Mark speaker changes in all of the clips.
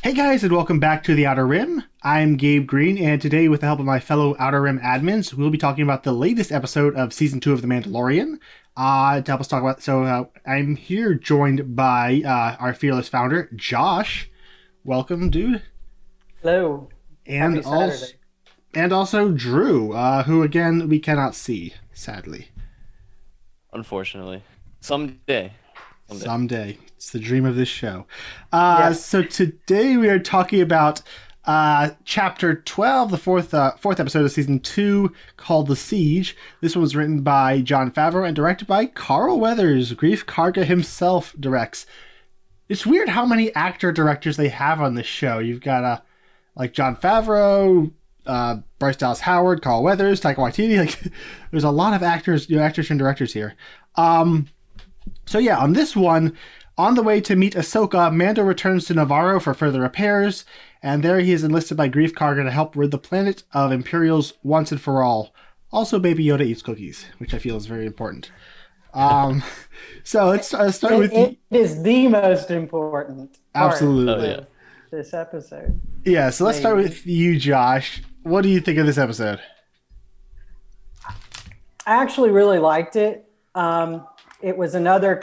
Speaker 1: Hey guys, and welcome back to the Outer Rim. I'm Gabe Green, and today, with the help of my fellow Outer Rim admins, we'll be talking about the latest episode of Season 2 of The Mandalorian. To help us talk about, I'm here joined by our fearless founder, Josh. Welcome, dude.
Speaker 2: Hello.
Speaker 1: And
Speaker 2: Happy
Speaker 1: also,
Speaker 2: Saturday.
Speaker 1: and also Drew, who again we cannot see, sadly.
Speaker 3: Unfortunately. Someday. Someday.
Speaker 1: Someday. It's the dream of this show.
Speaker 2: Yes.
Speaker 1: So today we are talking about chapter 12, the fourth episode of season 2, called The Siege. This one was written by Jon Favreau and directed by Carl Weathers. Grief Karga himself directs. It's weird how many actor directors they have on this show. You've got like Jon Favreau, Bryce Dallas Howard, Carl Weathers, Taika Waititi. Like, there's a lot of actors and directors here. So yeah, on this one, on the way to meet Ahsoka, Mando returns to Navarro for further repairs, and there he is enlisted by Grief Karga to help rid the planet of Imperials once and for all. Also, Baby Yoda eats cookies, which I feel is very important. Um, so let's start with
Speaker 2: It is the most important part
Speaker 1: absolutely.
Speaker 3: Oh, yeah.
Speaker 2: of this episode.
Speaker 1: Yeah, so let's start
Speaker 2: Maybe.
Speaker 1: with you, Josh. What do you think of this episode?
Speaker 2: I actually really liked it. It was another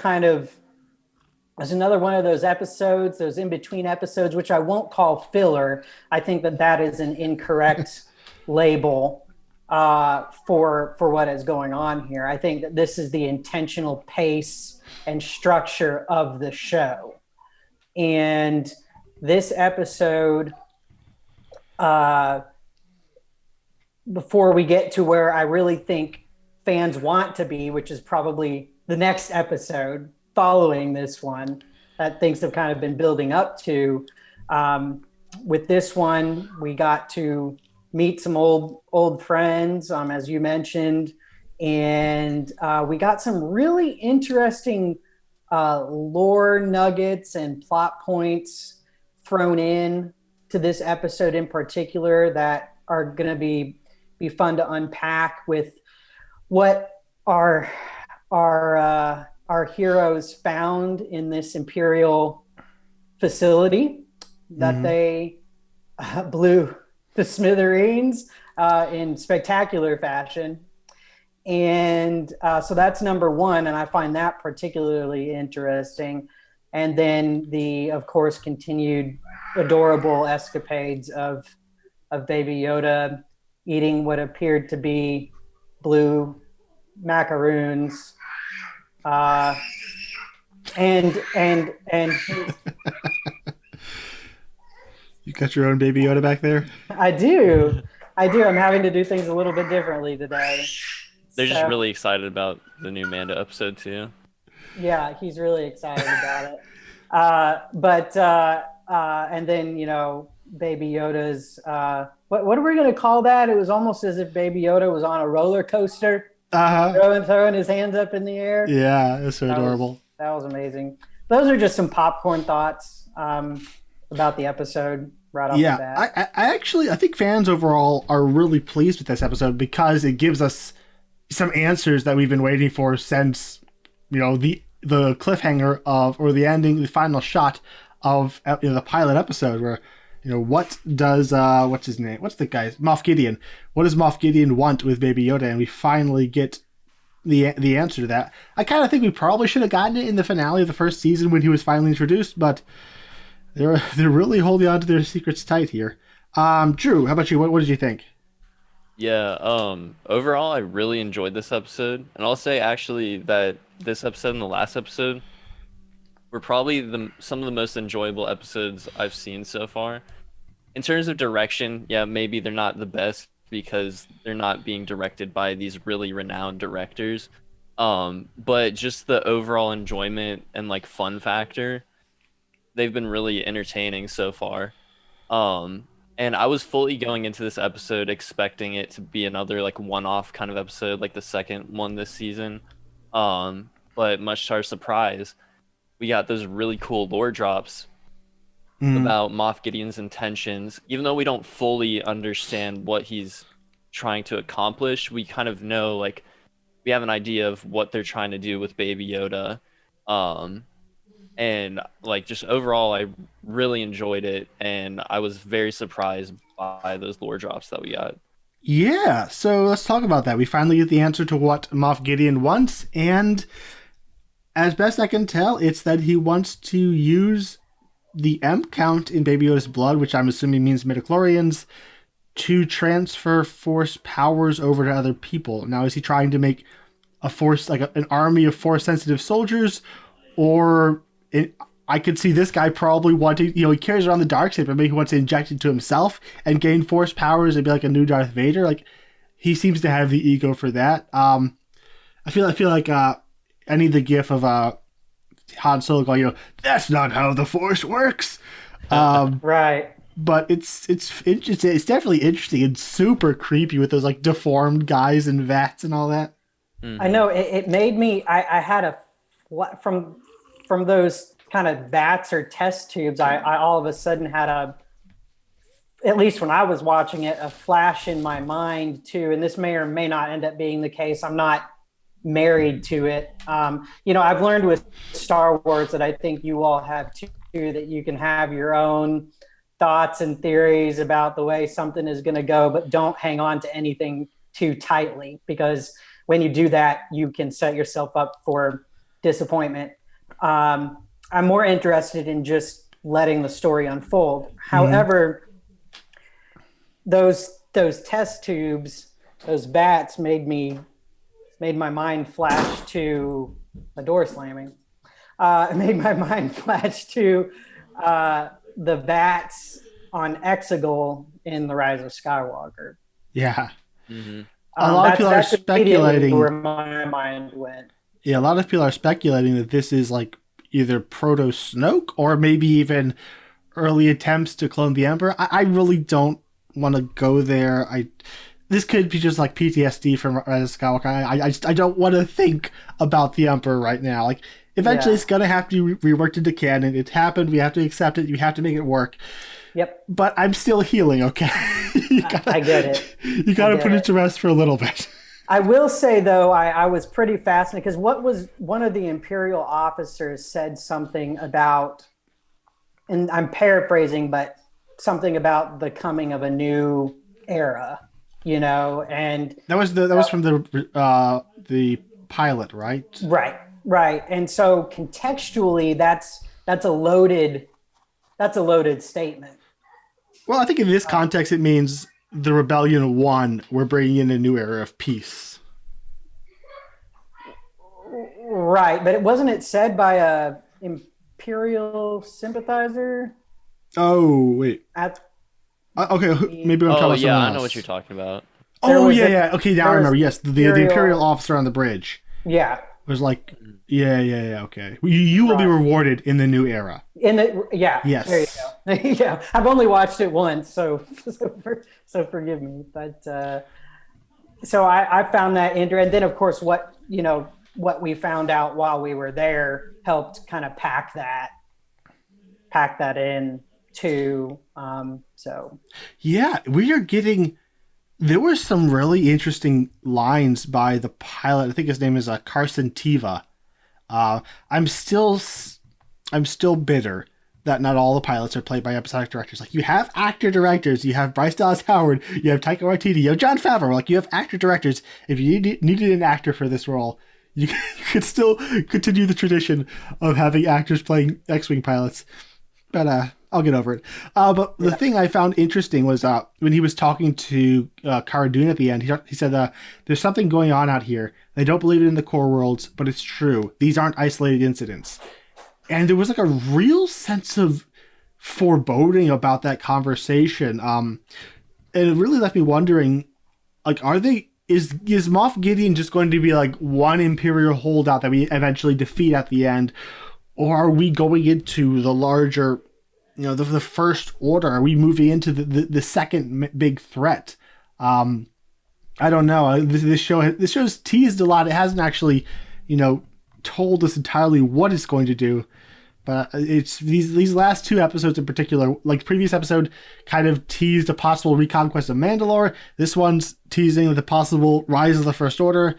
Speaker 2: one of those episodes, those in between episodes, which I won't call filler. I think that is an incorrect label for what is going on here. I think that this is the intentional pace and structure of the show. And this episode, before we get to where I really think fans want to be, which is probably the next episode following this one that things have kind of been building up to. With this one, we got to meet some old friends, as you mentioned, and we got some really interesting lore nuggets and plot points thrown in to this episode in particular that are going to be fun to unpack with what our heroes found in this Imperial facility that they blew to smithereens in spectacular fashion. And so that's number one, and I find that particularly interesting. And then the, of course, continued adorable escapades of Baby Yoda eating what appeared to be blue macaroons, and
Speaker 1: You got your own Baby Yoda back there?
Speaker 2: I do. I'm having to do things a little bit differently today.
Speaker 3: They're just
Speaker 2: So,
Speaker 3: really excited about the new Mando episode too.
Speaker 2: yeah, he's really excited about it. And then Baby Yoda's what are we going to call that? It was almost as if Baby Yoda was on a roller coaster, throwing his hands up in the air.
Speaker 1: Yeah, it's so
Speaker 2: That
Speaker 1: adorable.
Speaker 2: that was amazing. Those are just some popcorn thoughts about the episode right off the
Speaker 1: Yeah,
Speaker 2: bat.
Speaker 1: I think fans overall are really pleased with this episode because it gives us some answers that we've been waiting for since, the cliffhanger of, or the ending, the final shot of the pilot episode where, what does what's his name? What's the guy's Moff Gideon? What does Moff Gideon want with Baby Yoda? And we finally get the answer to that. I kind of think we probably should have gotten it in the finale of the first season when he was finally introduced, but they're really holding on to their secrets tight here. Drew, how about you? What did you think?
Speaker 3: Yeah, overall I really enjoyed this episode. And I'll say actually that this episode and the last episode were probably some of the most enjoyable episodes I've seen so far. In terms of direction, yeah, maybe they're not the best because they're not being directed by these really renowned directors. But just the overall enjoyment and like fun factor, they've been really entertaining so far. And I was fully going into this episode expecting it to be another like one-off kind of episode, like the second one this season. But much to our surprise, we got those really cool lore drops about Moff Gideon's intentions. Even though we don't fully understand what he's trying to accomplish, we kind of know, like, we have an idea of what they're trying to do with Baby Yoda. And like just overall, I really enjoyed it, and I was very surprised by those lore drops that we got.
Speaker 1: Yeah, so let's talk about that. We finally get the answer to what Moff Gideon wants, and as best I can tell, it's that he wants to use the M count in Baby Yoda's blood, which I'm assuming means midichlorians, to transfer force powers over to other people. Now, is he trying to make a force, like an army of force sensitive soldiers, or I could see this guy probably wanting, he carries around the dark side, but maybe he wants to inject it to himself and gain force powers and be like a new Darth Vader. Like, he seems to have the ego for that. I feel like I need the gif of Han Solo going, that's not how the Force works.
Speaker 2: Right.
Speaker 1: But it's definitely interesting and super creepy with those like deformed guys and vats and all that.
Speaker 2: I know it made me. I had from those kind of vats or test tubes. I all of a sudden had at least when I was watching it, a flash in my mind too. And this may or may not end up being the case. I'm not married to it. I've learned with Star Wars that I think you all have too, that you can have your own thoughts and theories about the way something is going to go, but don't hang on to anything too tightly, because when you do that, you can set yourself up for disappointment. I'm more interested in just letting the story unfold. However, those test tubes, those vats made my mind flash to a door slamming. It made my mind flash to the vats on Exegol in The Rise of Skywalker.
Speaker 1: Yeah.
Speaker 3: Mm-hmm.
Speaker 1: A lot of people are speculating
Speaker 2: where my mind went.
Speaker 1: Yeah, a lot of people are speculating that this is like either Proto Snoke or maybe even early attempts to clone the Emperor. I really don't want to go there. This could be just like PTSD from Rise of Skywalker. I don't want to think about the Emperor right now. Like, eventually it's going to have to be reworked into canon. It happened. We have to accept it. You have to make it work.
Speaker 2: Yep.
Speaker 1: But I'm still healing, okay?
Speaker 2: I get it.
Speaker 1: You got to put it to rest for a little bit.
Speaker 2: I will say, though, I was pretty fascinated because what was one of the Imperial officers said something about, and I'm paraphrasing, but something about the coming of a new era, and that
Speaker 1: was from the pilot, right?
Speaker 2: Right. And so contextually, that's a loaded statement.
Speaker 1: Well, I think in this context, it means the rebellion won. We're bringing in a new era of peace.
Speaker 2: Right, but wasn't it said by a Imperial sympathizer?
Speaker 1: Oh, wait. Okay, maybe I'm talking about someone else.
Speaker 3: I know what you're talking about.
Speaker 1: Yeah. Okay, now I remember. Yes, the Imperial officer on the bridge.
Speaker 2: Yeah.
Speaker 1: Was like, yeah, okay. You will be rewarded in the new era.
Speaker 2: Yes. There you go. I've only watched it once, so forgive me. But so I found that interesting. And then, of course, what we found out while we were there helped kind of pack that in too.
Speaker 1: We are getting. There were some really interesting lines by the pilot. I think his name is Carson Teva. I'm still bitter that not all the pilots are played by episodic directors. Like, you have actor directors, you have Bryce Dallas Howard, you have Taika Waititi, you have Jon Favreau. Like, you have actor directors. If you needed an actor for this role, you could still continue the tradition of having actors playing X-Wing pilots. But I'll get over it. But the thing I found interesting was when he was talking to Cara Dune at the end, he said, there's something going on out here. They don't believe it in the core worlds, but it's true. These aren't isolated incidents. And there was like a real sense of foreboding about that conversation. And it really left me wondering, like, is Moff Gideon just going to be like one Imperial holdout that we eventually defeat at the end? Or are we going into the larger, the First Order? Are we moving into the second big threat? I don't know. This show's teased a lot. It hasn't actually, told us entirely what it's going to do. But it's these last two episodes in particular, like the previous episode kind of teased a possible reconquest of Mandalore. This one's teasing the possible rise of the First Order.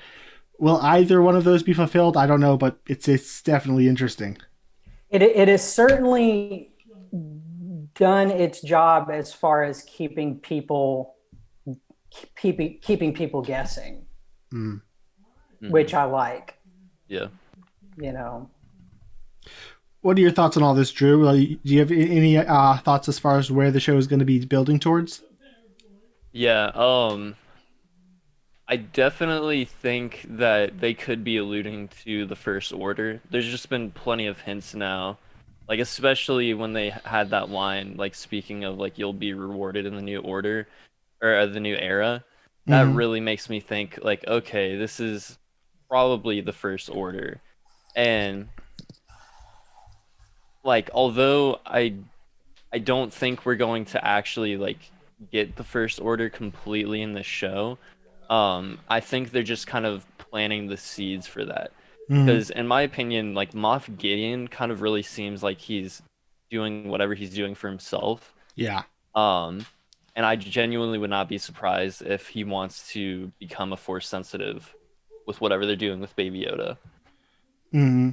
Speaker 1: Will either one of those be fulfilled? I don't know, but it's definitely interesting.
Speaker 2: It has certainly done its job as far as keeping people guessing,
Speaker 1: Mm.
Speaker 2: which I like.
Speaker 3: Yeah.
Speaker 2: You know,
Speaker 1: What are your thoughts on all this, Drew? Do you have any thoughts as far as where the show is going to be building towards?
Speaker 3: Yeah, I definitely think that they could be alluding to the First Order. There's just been plenty of hints now, like especially when they had that line, like speaking of like you'll be rewarded in the new order or the new era. That
Speaker 1: Hmm.
Speaker 3: really makes me think like, okay, this is probably the First Order. And like although I don't think we're going to actually like get the First Order completely in the show. I think they're just kind of planting the seeds for that.
Speaker 1: Hmm.
Speaker 3: Because in my opinion, like Moff Gideon kind of really seems like he's doing whatever he's doing for himself.
Speaker 1: Yeah.
Speaker 3: Um, and I genuinely would not be surprised if he wants to become a Force sensitive with whatever they're doing with Baby Yoda.
Speaker 1: Hmm.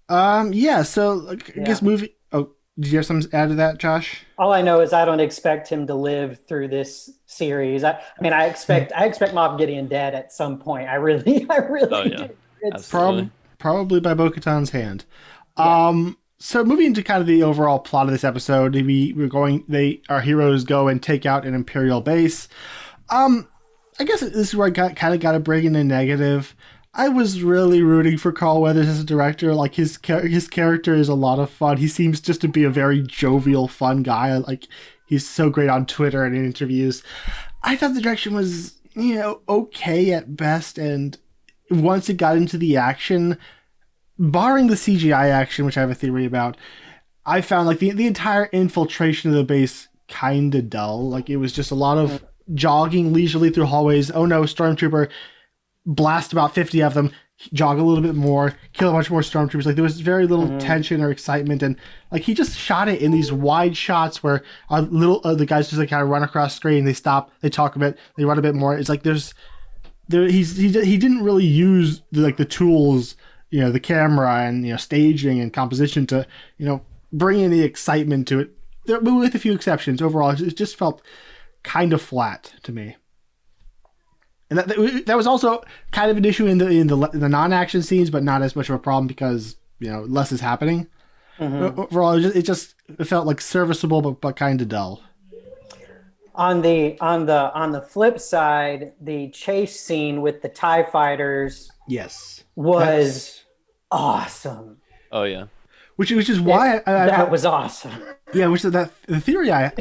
Speaker 1: Yeah. So like, I guess
Speaker 2: yeah.
Speaker 1: movie. Oh, did you have something to add to that, Josh?
Speaker 2: All I know is I don't expect him to live through this series. I mean, I expect Moff Gideon dead at some point. I
Speaker 3: Oh
Speaker 2: really
Speaker 3: yeah,
Speaker 2: do. It's
Speaker 3: absolutely.
Speaker 1: Probably by Bo-Katan's hand.
Speaker 2: yeah.
Speaker 1: So moving into kind of the overall plot of this episode, our heroes go and take out an Imperial base. Um, I guess this is where I kind of got to bring in a negative. I was really rooting for Carl Weathers as a director. Like his character is a lot of fun. He seems just to be a very jovial, fun guy. Like he's so great on Twitter and in interviews. I thought the direction was, okay at best, and once it got into the action, barring the CGI action, which I have a theory about, I found like the entire infiltration of the base kind of dull. Like it was just a lot of jogging leisurely through hallways. Oh no, stormtrooper! Blast about 50 of them. Jog a little bit more, kill a bunch more stormtroopers. Like there was very little tension or excitement, and like he just shot it in these wide shots where the guys just like kind of run across screen. They stop, they talk a bit, they run a bit more. It's like he didn't really use the tools, the camera and staging and composition to bring in the excitement to it. With a few exceptions, overall it just felt kind of flat to me. And that was also kind of an issue in the non-action scenes, but not as much of a problem because less is happening. Overall, it felt like serviceable, but kind of dull.
Speaker 2: On the flip side, the chase scene with the TIE fighters
Speaker 1: Yes,
Speaker 2: was awesome.
Speaker 3: Oh yeah.
Speaker 1: which is why
Speaker 2: That was awesome.
Speaker 1: yeah, which that the theory I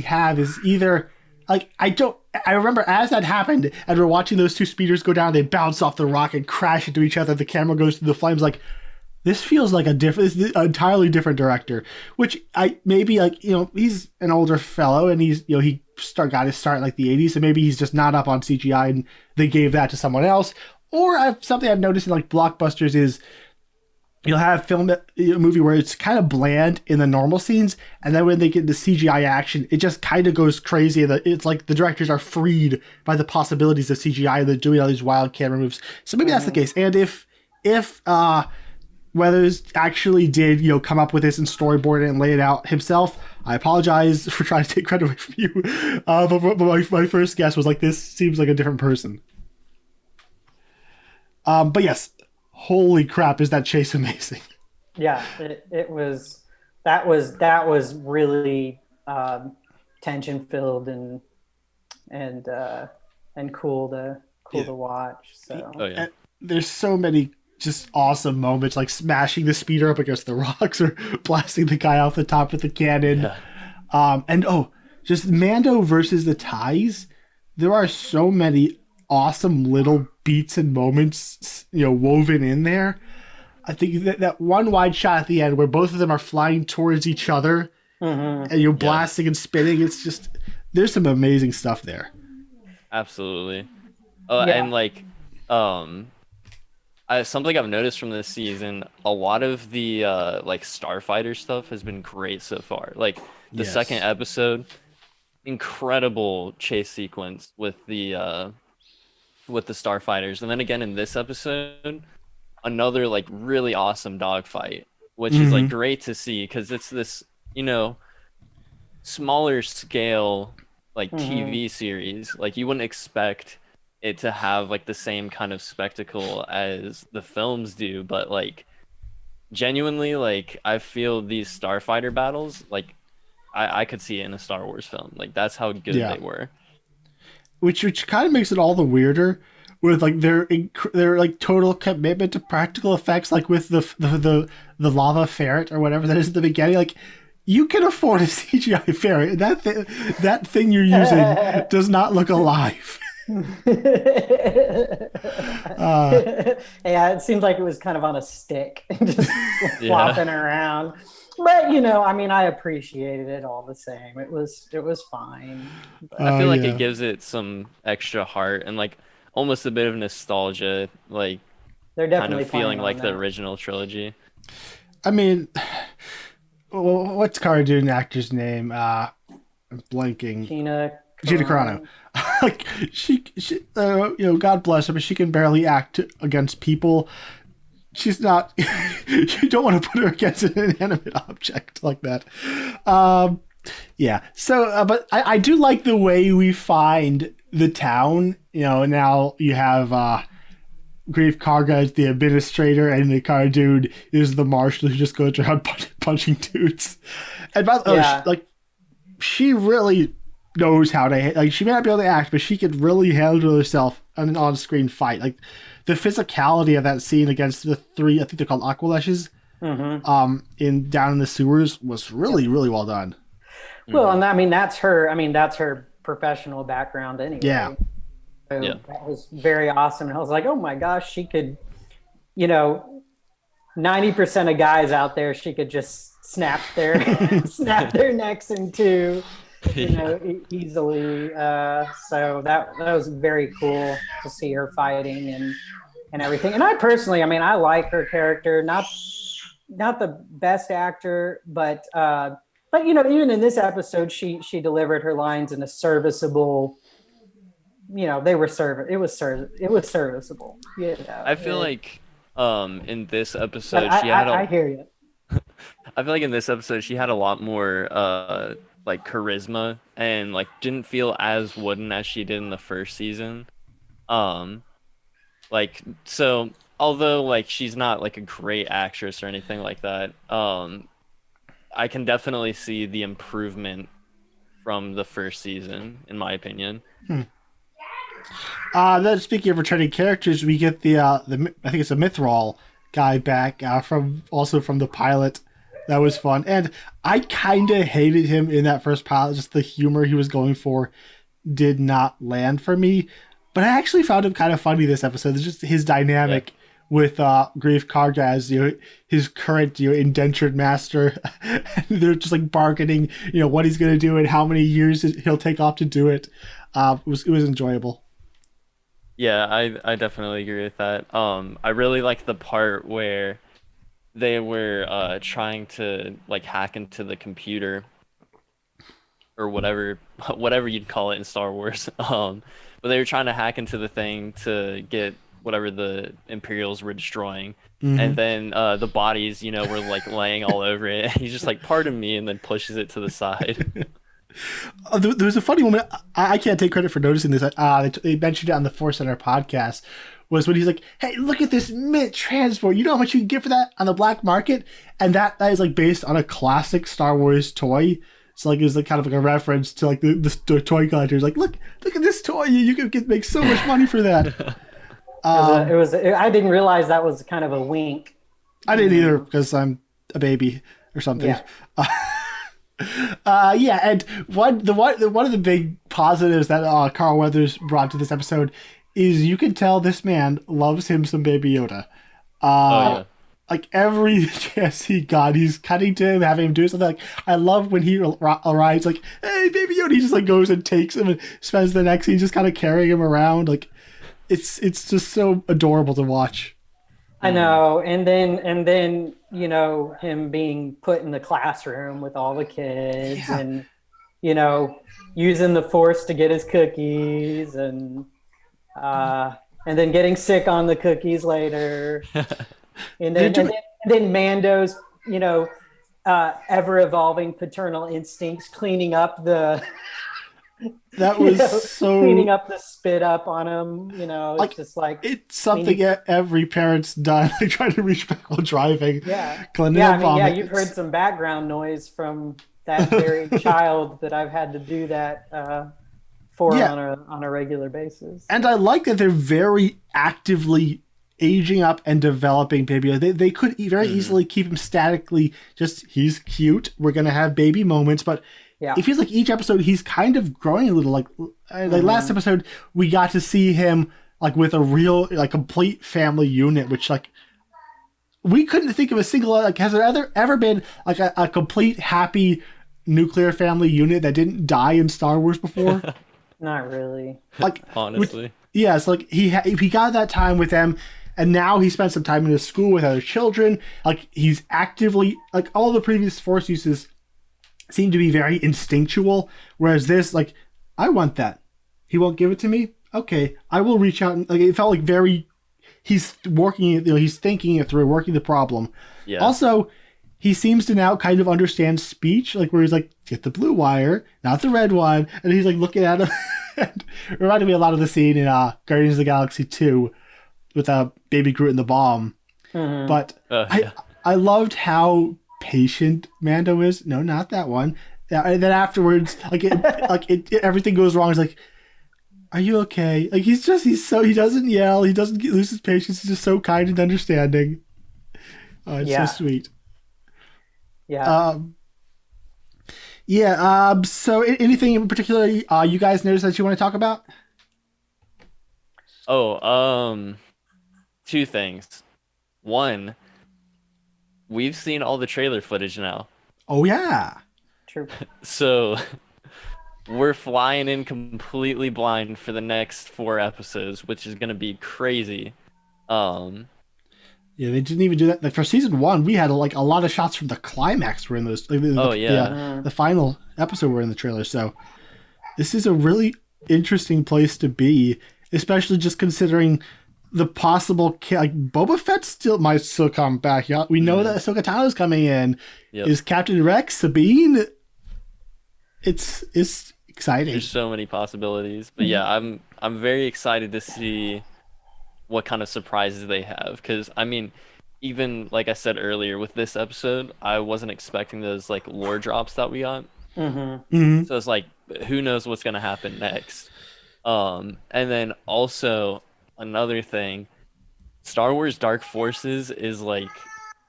Speaker 1: have is either like I remember as that happened and we're watching those two speeders go down, they bounce off the rock and crash into each other. The camera goes through the flames. Like this feels like this is an entirely different director. Which I maybe he's an older fellow and he got his start in like the 80s, so maybe he's just not up on CGI and they gave that to someone else. Or something I've noticed in like blockbusters is you'll have a movie where it's kind of bland in the normal scenes, and then when they get into CGI action, it just kind of goes crazy. It's like the directors are freed by the possibilities of CGI, and they're doing all these wild camera moves. So maybe that's the case. And if Weathers actually did come up with this and storyboard it and lay it out himself, I apologize for trying to take credit away from you. But my first guess was like, this seems like a different person. But yes, holy crap, is that chase amazing?
Speaker 2: Yeah, it was. That was really tension filled and cool to watch. So
Speaker 3: Oh yeah.
Speaker 1: And there's so many just awesome moments, like smashing the speeder up against the rocks or blasting the guy off the top with the cannon.
Speaker 3: Yeah.
Speaker 1: And just Mando versus the TIEs. There are so many awesome little beats and moments, woven in there. I think that one wide shot at the end where both of them are flying towards each other and you're blasting and spinning. It's just, there's some amazing stuff there.
Speaker 3: Absolutely.
Speaker 2: Yeah.
Speaker 3: And like, something I've noticed from this season, a lot of the like starfighter stuff has been great so far. Like the
Speaker 1: Yes.
Speaker 3: second episode, incredible chase sequence with the starfighters, and then again in this episode, another like really awesome dogfight which is like great to see because it's this, smaller scale like TV series. Like you wouldn't expect it to have like the same kind of spectacle as the films do, but like genuinely, like I feel these starfighter battles, like I could see it in a Star Wars film. Like that's how good they were.
Speaker 1: Which kind of makes it all the weirder with like their like total commitment to practical effects, like with the lava ferret or whatever that is at the beginning. Like you can afford a CGI ferret. That thing you're using does not look alive.
Speaker 2: Yeah, it seemed like it was kind of on a stick, just flopping around. But I mean, I appreciated it all the same. It was fine.
Speaker 3: I feel like it gives it some extra heart and like almost a bit of nostalgia, like
Speaker 2: they're definitely
Speaker 3: kind of feeling like the original trilogy.
Speaker 1: I mean, what's cartoon actor's name? I'm blanking.
Speaker 2: Gina
Speaker 1: Carano. Like she God bless her, but she can barely act against people. She's not. You don't want to put her against an inanimate object like that. Yeah. So, but I do like the way we find the town. Now you have Grief Karga as the administrator, and the car dude is the marshal who just goes around punching dudes. And by the way, like she really knows how to, like, she may not be able to act, but she could really handle herself in an on-screen fight. Like the physicality of that scene against the three, I think they're called Aqualeshes, in down in the sewers was really, really well done.
Speaker 2: Well, and I mean that's her professional background anyway.
Speaker 1: Yeah.
Speaker 2: So that was very awesome. And I was like, oh my gosh, she could, 90% of guys out there, she could just snap their necks in two. Easily. So that was very cool to see her fighting and everything. And I personally, I mean, I like her character. Not the best actor, but even in this episode, she delivered her lines in a serviceable. They were it was serviceable.
Speaker 3: I feel like in this episode
Speaker 2: I hear you.
Speaker 3: I feel like in this episode she had a lot more like charisma and like didn't feel as wooden as she did in the first season. Like so although like she's not like a great actress or anything like that, I can definitely see the improvement from the first season in my opinion.
Speaker 1: Then speaking of returning characters, we get the I think it's a Mithril guy back from the pilot. That was fun. And I kind of hated him in that first pilot. Just the humor he was going for did not land for me. But I actually found him kind of funny this episode. It's just his dynamic with Grief Karga as his current indentured master. They're just like bargaining, what he's going to do and how many years he'll take off to do it. It was enjoyable.
Speaker 3: Yeah, I definitely agree with that. I really like the part where they were trying to like hack into the computer or whatever you'd call it in Star Wars. But they were trying to hack into the thing to get whatever the Imperials were destroying. And then the bodies, were like laying all over it. And he's just like, pardon me, and then pushes it to the side.
Speaker 1: There was a funny moment. I can't take credit for noticing this. They mentioned it on the Force Center podcast. Was when he's like, hey, look at this mint transport. You know how much you can get for that on the black market? And that is like based on a classic Star Wars toy. So like it was like kind of like a reference to like the toy collectors. Like, look at this toy. You can make so much money for that.
Speaker 2: I didn't realize that was kind of a wink.
Speaker 1: I didn't either because I'm a baby or something.
Speaker 2: Yeah.
Speaker 1: And one of the big positives that Carl Weathers brought to this episode is you can tell this man loves him some Baby Yoda. Like every chance he got, he's cutting to him, having him do something. Like I love when he arrives, like, hey, Baby Yoda. He just like goes and takes him and spends the next scene just kind of carrying him around. Like it's just so adorable to watch.
Speaker 2: I know, and then him being put in the classroom with all the kids, and using the Force to get his cookies, and then getting sick on the cookies later, and then Mando's ever evolving paternal instincts, cleaning up the
Speaker 1: That was
Speaker 2: cleaning
Speaker 1: so
Speaker 2: up the spit up on him.
Speaker 1: like
Speaker 2: It's just like
Speaker 1: it's something
Speaker 2: cleaning.
Speaker 1: every parent's done. Like trying to reach back while driving,
Speaker 2: Yeah,
Speaker 1: cleaning
Speaker 2: yeah. I
Speaker 1: up
Speaker 2: mean, yeah,
Speaker 1: vomit.
Speaker 2: you've heard some background noise from that very child that I've had to do that for
Speaker 1: Yeah,
Speaker 2: on a regular basis.
Speaker 1: and I like that they're very actively aging up and developing baby. They could very
Speaker 3: Mhm.
Speaker 1: easily keep him statically. Just he's cute. We're gonna have baby moments, but
Speaker 2: Yeah.
Speaker 1: it feels like each episode he's kind of growing a little. Like last
Speaker 2: Mhm.
Speaker 1: episode, we got to see him like with a real like complete family unit, which like we couldn't think of a single like has there ever been like a complete happy nuclear family unit that didn't die in Star Wars before?
Speaker 2: Not really.
Speaker 1: Like
Speaker 3: Honestly.
Speaker 1: yeah, it's like he got that time with them, and now he spent some time in his school with other children. Like he's actively like all the previous Force uses seem to be very instinctual, whereas this like I want that. He won't give it to me. Okay, I will reach out and like it felt like very he's working it, he's thinking it through, working the problem.
Speaker 3: Yeah.
Speaker 1: Also, he seems to now kind of understand speech, like where he's like, get the blue wire, not the red one, and he's like looking at him. And it reminded me a lot of the scene in Guardians of the Galaxy 2 with Baby Groot and the bomb.
Speaker 2: Mhm.
Speaker 1: But
Speaker 3: Yeah.
Speaker 1: I loved how patient Mando is. No, not that one. And then afterwards, everything goes wrong. He's like, "Are you okay?" Like he doesn't yell. He doesn't lose his patience. He's just so kind and understanding. Oh, it's
Speaker 2: Yeah.
Speaker 1: so sweet.
Speaker 2: Yeah.
Speaker 1: So anything in particular you guys noticed that you want to talk about?
Speaker 3: Oh, two things. One, we've seen all the trailer footage now.
Speaker 1: Oh yeah.
Speaker 2: True.
Speaker 3: So we're flying in completely blind for the next 4 episodes, which is gonna be crazy. Um,
Speaker 1: Yeah, they didn't even do that. Like for season 1, we had like a lot of shots from the climax were in those. Like,
Speaker 3: Oh, yeah.
Speaker 1: the final episode were in the trailer. So this is a really interesting place to be, especially just considering the possible like Boba Fett might still come back. Yeah, we know that Ahsoka Tano's coming in.
Speaker 3: Yep.
Speaker 1: Is Captain Rex Sabine? It's exciting.
Speaker 3: There's so many possibilities, but yeah, I'm very excited to see what kind of surprises they have. Because I mean, even like I said earlier with this episode, I wasn't expecting those like lore drops that we got.
Speaker 1: Mhm.
Speaker 3: So it's like, who knows what's gonna happen next? And then also another thing, Star Wars Dark Forces is like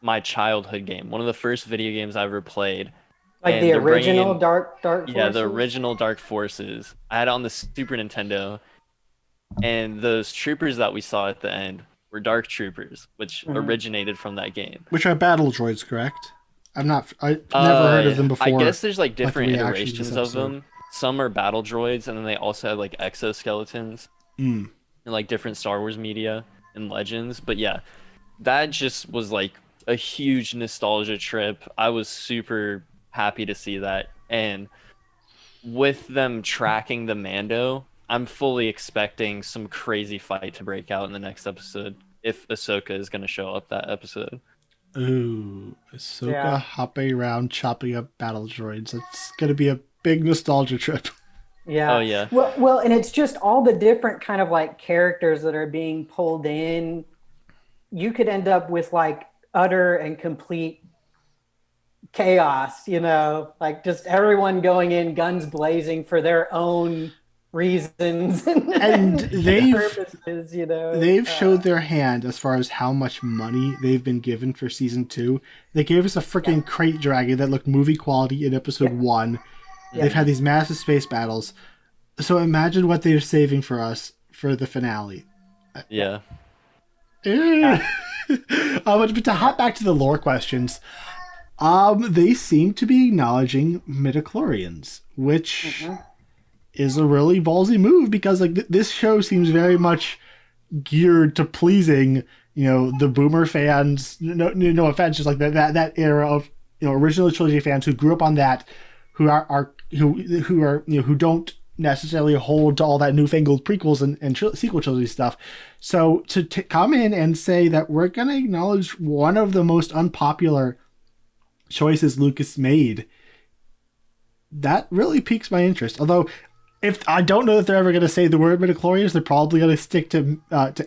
Speaker 3: my childhood game. One of the first video games I ever played.
Speaker 2: Like
Speaker 3: And
Speaker 2: the
Speaker 3: they're bringing
Speaker 2: original
Speaker 3: in-
Speaker 2: Dark
Speaker 3: Yeah, the
Speaker 2: Forces?
Speaker 3: original Dark Forces. I had it on the Super Nintendo, and those troopers that we saw at the end were Dark Troopers, which originated from that game.
Speaker 1: Which are battle droids, correct? I've never heard of them before.
Speaker 3: I guess there's like
Speaker 1: the
Speaker 3: different
Speaker 1: reaction to
Speaker 3: iterations
Speaker 1: this
Speaker 3: of
Speaker 1: episode.
Speaker 3: them. Some are battle droids, and then they also have like exoskeletons
Speaker 1: Mm.
Speaker 3: and like different Star Wars media and legends. But yeah, that just was like a huge nostalgia trip. I was super happy to see that. And with them tracking the Mando, I'm fully expecting some crazy fight to break out in the next episode if Ahsoka is going to show up that episode.
Speaker 1: Ooh, Ahsoka
Speaker 2: Yeah.
Speaker 1: hopping around chopping up battle droids. It's gonna be a big nostalgia trip.
Speaker 2: Yeah.
Speaker 3: Oh, yeah.
Speaker 2: Well, and it's just all the different kind of like characters that are being pulled in. You could end up with like utter and complete chaos, like just everyone going in guns blazing for their own reasons
Speaker 1: And they've-
Speaker 2: purposes,
Speaker 1: They've showed their hand as far as how much money they've been given for season 2. They gave us a freaking crate dragon that looked movie quality in episode 1.
Speaker 2: Yeah.
Speaker 1: They've had these massive space battles. So imagine what they're saving for us for the finale.
Speaker 3: Yeah.
Speaker 1: But to hop back to the lore questions, they seem to be acknowledging midichlorians, which is a really ballsy move because like this show seems very much geared to pleasing the boomer fans. No offense, just like that era of original trilogy fans who grew up on that, who don't necessarily hold to all that newfangled prequels and sequel trilogy stuff. So to come in and say that we're going to acknowledge one of the most unpopular choices Lucas made, that really piques my interest. Although, if I don't know that they're ever going to say the word midichlorians, they're probably going to stick to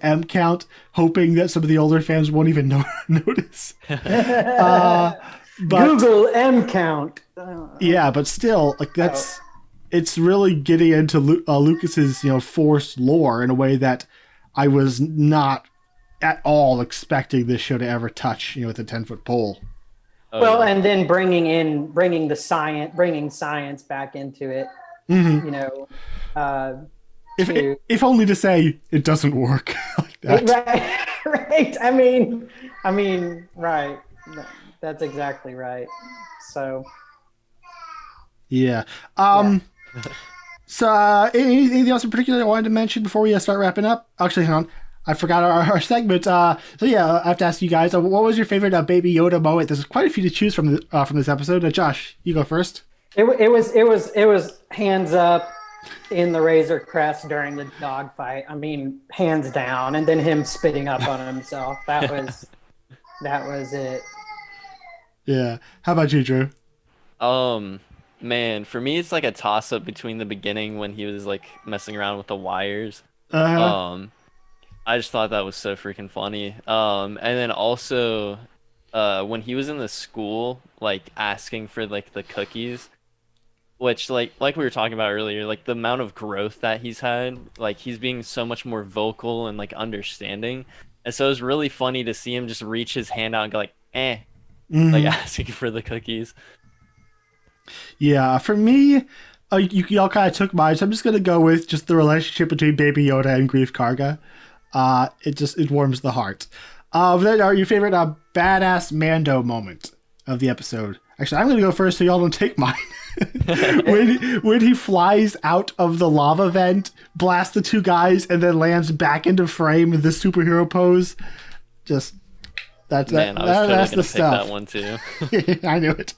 Speaker 1: M count, hoping that some of the older fans won't even notice. But
Speaker 2: Google M count.
Speaker 1: yeah, but still, like it's really getting into Lucas's Force lore in a way that I was not at all expecting this show to ever touch with a 10-foot pole.
Speaker 2: Well, and then bringing science back into it.
Speaker 1: Mm-hmm. If only to say it doesn't work like that.
Speaker 2: Right. I mean, right. That's exactly right. So.
Speaker 1: Yeah. So, anything else in particular I wanted to mention before we start wrapping up? Actually, hang on. I forgot our segment. So yeah, I have to ask you guys, what was your favorite Baby Yoda moment? There's quite a few to choose from this episode. Josh, you go first.
Speaker 2: It was hands up in the Razor Crest during the dogfight. I mean, hands down, and then him spitting up on himself. That was it.
Speaker 1: Yeah. How about you, Drew?
Speaker 3: Man, for me, it's like a toss-up between the beginning when he was like messing around with the wires. I just thought that was so freaking funny. And then also, when he was in the school, like asking for like the cookies, which like we were talking about earlier, like the amount of growth that he's had, like he's being so much more vocal and like understanding. And so it was really funny to see him just reach his hand out and go like, like asking for the cookies.
Speaker 1: Yeah, for me, y'all kind of took mine, so I'm just gonna go with just the relationship between Baby Yoda and Grief Karga. It warms the heart. Then your favorite badass Mando moment of the episode? Actually, I'm gonna go first so y'all don't take mine. when he flies out of the lava vent, blasts the two guys, and then lands back into frame with the superhero pose. Just that's the stuff.
Speaker 3: That one too.
Speaker 1: I knew it.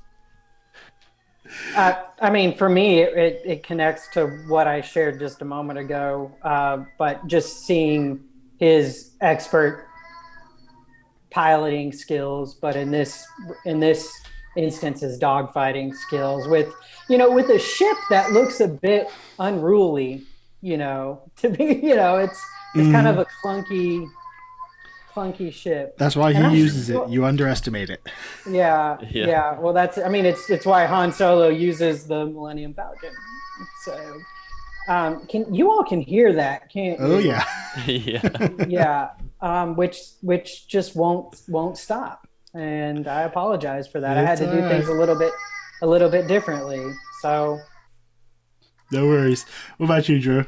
Speaker 2: I mean, for me, it connects to what I shared just a moment ago. But just seeing his expert piloting skills, but in this instance, his dogfighting skills with a ship that looks a bit unruly. To be, it's kind of a clunky ship.
Speaker 1: That's why he uses it. You underestimate it.
Speaker 2: Yeah. Well, it's why Han Solo uses the Millennium Falcon. So, you all can hear that, can't you?
Speaker 1: Oh yeah.
Speaker 3: Yeah.
Speaker 2: Which just won't stop, and I apologize for that. I had to do
Speaker 1: right.
Speaker 2: things a little bit differently. So.
Speaker 1: No worries. What about you, Drew?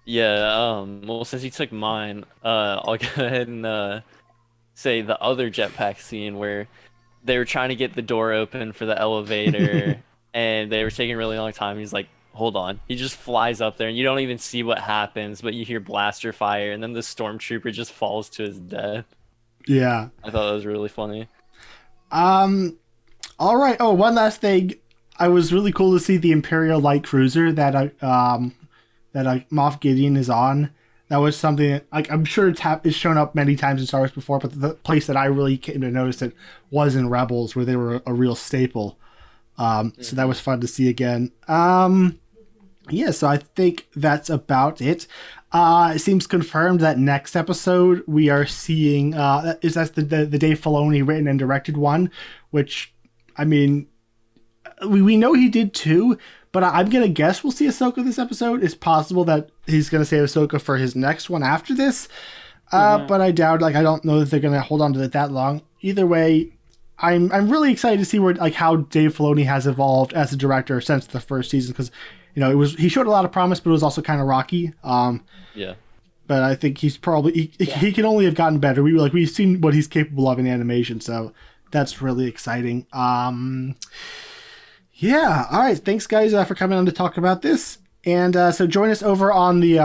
Speaker 3: Yeah, well, since you took mine, I'll go ahead and say the other jetpack scene where they were trying to get the door open for the elevator, and they were taking a really long time. He's like, hold on. He just flies up there, and you don't even see what happens, but you hear blaster fire, and then the stormtrooper just falls to his death.
Speaker 1: Yeah.
Speaker 3: I thought that was really funny.
Speaker 1: All right. Oh, one last thing. I was really cool to see the Imperial light cruiser that Moff Gideon is on. That was something that, I'm sure it's shown up many times in Star Wars before, but the place that I really came to notice it was in Rebels, where they were a real staple. So that was fun to see again. Yeah, so I think that's about it. It seems confirmed that next episode we are seeing that's the Dave Filoni written and directed one, which, I mean, we know he did too. But I'm going to guess we'll see Ahsoka this episode. It's possible that he's going to save Ahsoka for his next one after this. But I doubt, I don't know that they're going to hold on to it that long. Either way, I'm really excited to see how Dave Filoni has evolved as a director since the first season. Because, he showed a lot of promise, but it was also kind of rocky.
Speaker 3: Yeah. But
Speaker 1: I think he's probably, he can only have gotten better. We've seen what he's capable of in animation. So that's really exciting. Yeah. All right. Thanks, guys, for coming on to talk about this. And so join us over on the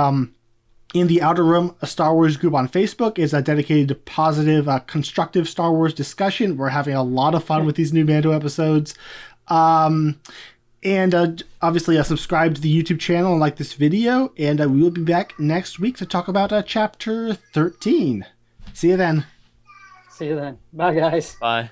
Speaker 1: In the Outer Room, a Star Wars group on Facebook. It's dedicated to positive, constructive Star Wars discussion. We're having a lot of fun with these new Mando episodes. And obviously, subscribe to the YouTube channel and like this video. And we will be back next week to talk about Chapter 13. See you then.
Speaker 2: See you then. Bye, guys.
Speaker 3: Bye.